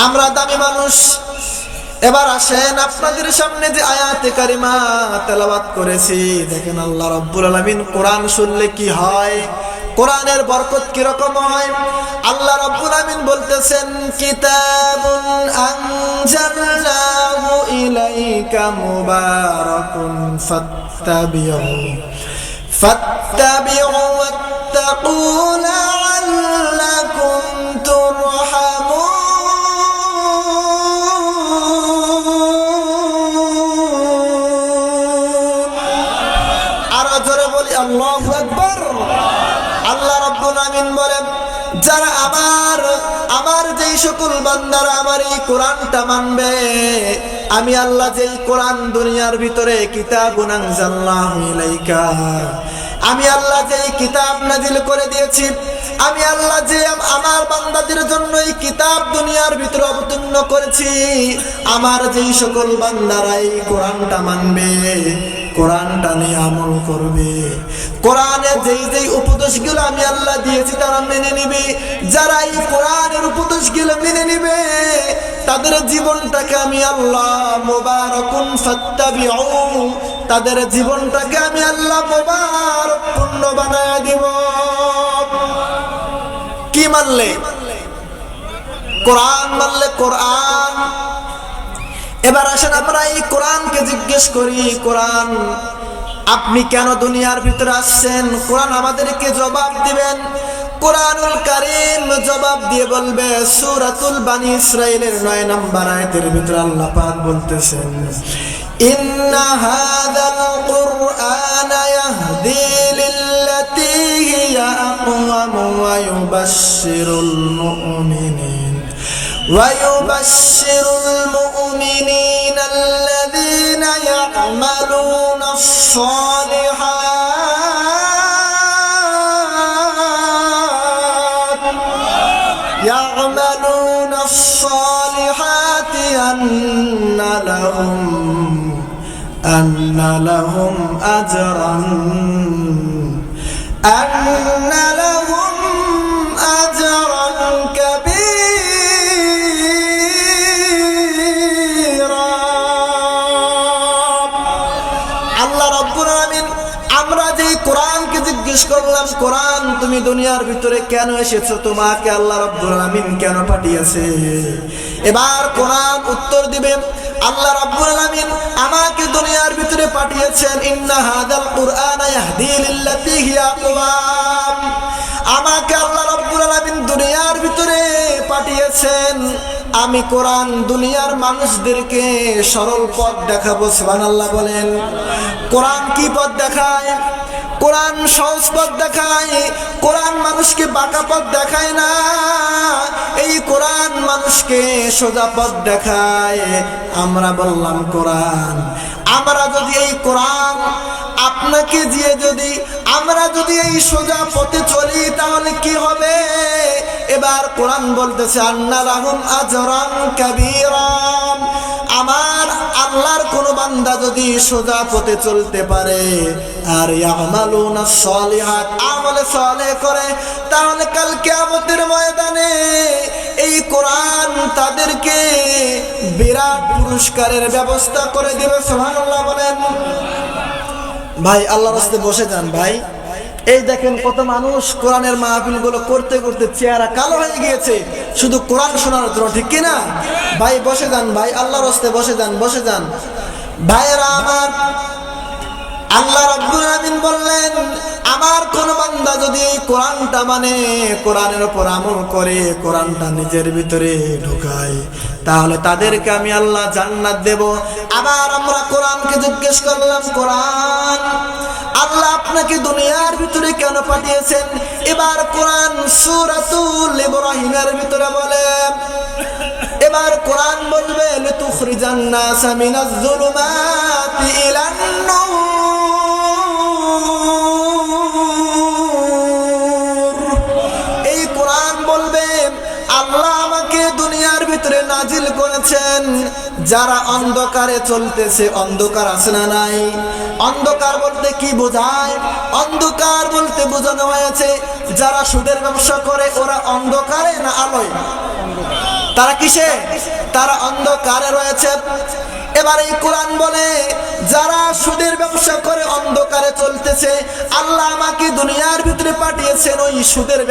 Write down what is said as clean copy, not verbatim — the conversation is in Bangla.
আমরা দামি মানুষ। এবার আসেন আপনাদের সামনে যে আয়াতে কারিমা তেলাওয়াত করেছি, দেখেন আল্লাহ রাব্বুল আলামিন কোরআন শুনলে কি হয়, কোরআনের বরকত কি রকম হয়। আল্লাহ রাব্বুল আলামিন বলতেছেন, কিতাবুন আনজালনাহু ইলাইকা মুবারাকুন ফাত্তাবিউ ওয়াত্তাকু লাআল্লাকুম তুরহামুন। আরো জোরে বলি আল্লাহু আকবার। আল্লাহ রাব্বুল আমিন বলেন, যারা আমার যেই সকল বান্দারা আমার এই কোরআনটা মানবে, আমি আল্লাহ যেই কোরআন দুনিয়ার ভিতরে কিতাবুন আনজালনাহু ইলাইকা, আমি আল্লাহ যেই কিতাব নাজিল করে দিয়েছি, আমি আল্লাহ যে আমার বান্দাদের জন্য এই কিতাব দুনিয়ার ভিতরে অবতীর্ণ করেছি, আমার যেই সকল বান্দারা এই কোরআনটা মানবে, কোরআনটা নিয়ে আমল করবে, কোরআনে যেই যেই উপদেশগুলো আমি আল্লাহ দিয়েছি তারা মেনে নিবে, যারা এই কোরআনের উপদেশগুলো মেনে নিবে তাদের জীবনটাকে আমি আল্লাহ মুবারাকুন ফাত্তাবিউ, তাদের জীবনটাকে আমি আল্লাহ মুবারক পূর্ণ বানায় দিব। কি মানলে? কোরআন মানলে। কোরআন। এবার আসেন আমরা এই কোরআনকে জিজ্ঞেস করি, কোরআন আপনি কেন দুনিয়ার ভিতরে আসছেন? কোরআন আমাদেরকে জবাব দিবেন। কোরআনুল কারীম জবাব দিয়ে বলবে, সূরাতুল বানি ইসরাঈলের 9 নম্বর আয়াতের ভিতরে আল্লাহ পাক বলতেছেন, ইন্না হাযাল কুরআনা ইয়াহদি লিল্লাতী হিয়া আকওয়াম ওয়া ইউবাশশিরুল মুমিনিন আল্লাযীনা ইয়া'মালুনা الصالحات أن لهم أجرا كبيرا। আল্লাহ রাব্বুল আলামিন, আমরা যে কোরআনকে জিজ্ঞেস করলাম, কোরআন তুমি দুনিয়ার ভিতরে কেন এসেছো, তোমাকে আল্লাহ রাব্বুল আলামিন কেন পাঠিয়েছে? এবার কোরআন উত্তর দিবে, আল্লাহ রাব্বুল আলামিন আমাকে দুনিয়ার ভিতরে পাঠিয়েছেন, ইন্না হাযাল কুরআনা ইয়াহদি লিল্লাতী হিয়া আকওয়াম, আমাকে আল্লাহ রাব্বুল আলামিন দুনিয়ার ভিতরে পাঠিয়েছেন, আমি কোরআন দুনিয়ার মানুষদেরকে সরল পথ দেখাবো। সুবহানাল্লাহ বলেন। কোরআন কি পথ দেখায়? কোরআন সহজ পথ দেখায়। কোরআন মানুষকে বাঁকা পথ দেখায় না, এই কোরআন মানুষকে সোজা পথ দেখায়। আমরা বললাম কোরআন, আমরা যদি এই কোরআন আপনাকে দিয়ে আমরা যদি এই সোজা পথে চলি তাহলে কি হবে? এবার কোরআন বলতেছে, আন্না লাহুম আজরান কাবীরা, আমার আল্লাহর কোন বান্দা যদি সোজা পথে চলতে পারে আর ইয়ামালুনা সলিহাত, আমলে সালেহ করে, তাহলে কাল কিয়ামতের ময়দানে এই কোরআন তাদেরকে বিরাট পুরস্কারের ব্যবস্থা করে দিবে। সুবহানাল্লাহ বলেন। ভাই আল্লাহর রাস্তায় বসে যান ভাই। এই দেখেন কত মানুষ কোরআনের মাহফিল গুলো করতে করতে চেহারা কালো হয়ে গিয়েছে শুধু কোরআন শোনার জন্য, ঠিক কিনা? ভাই বসে যান, ভাই আল্লাহর রাস্তায় বসে যান। ভাইরা আমার, আল্লাহ রাব্বুল আলামিন বললেন, আমার কোন বান্দা যদি এই কোরআনটা মানে, কোরআনের উপর আমল করে, কোরআনটা নিজের ভিতরে ঢোকায়, তাহলে তাদেরকে আমি আল্লাহ জান্নাত দেব। আবার আমরা কোরআনকে জিজ্ঞেস করলাম, কোরআন আল্লাহ আপনাকে দুনিয়ার ভিতরে কেন পাঠিয়েছেন? এবার কোরআন সূরাতুল ইব্রাহিমের ভিতরে বলে, এবার কোরআন বলবে, লিতুখরিজান নাসা মিনাজ যুলুমাতি ইলান নূর। এই কোরআন বলবে, আল্লাহ আমাকে দুনিয়ার ভিতরে নাজিল করেছেন যারা অন্ধকারে চলতেছে। অন্ধকার আছে না নাই? অন্ধকার বলতে কি বোঝায়? অন্ধকার বলতে বোঝানো হয়েছে যারা সুদের ব্যবসা করে ওরা অন্ধকারে না আলোয়? তারা কিসে? তারা অন্ধকারে রয়েছে। এবার এই কোরআন বলে যারা সুদের ব্যবসা করে অন্ধকারে চলতেছে, আল্লাহ আমাকে দুনিয়ার ভিতরে পাঠিয়েছেন ওই সুদের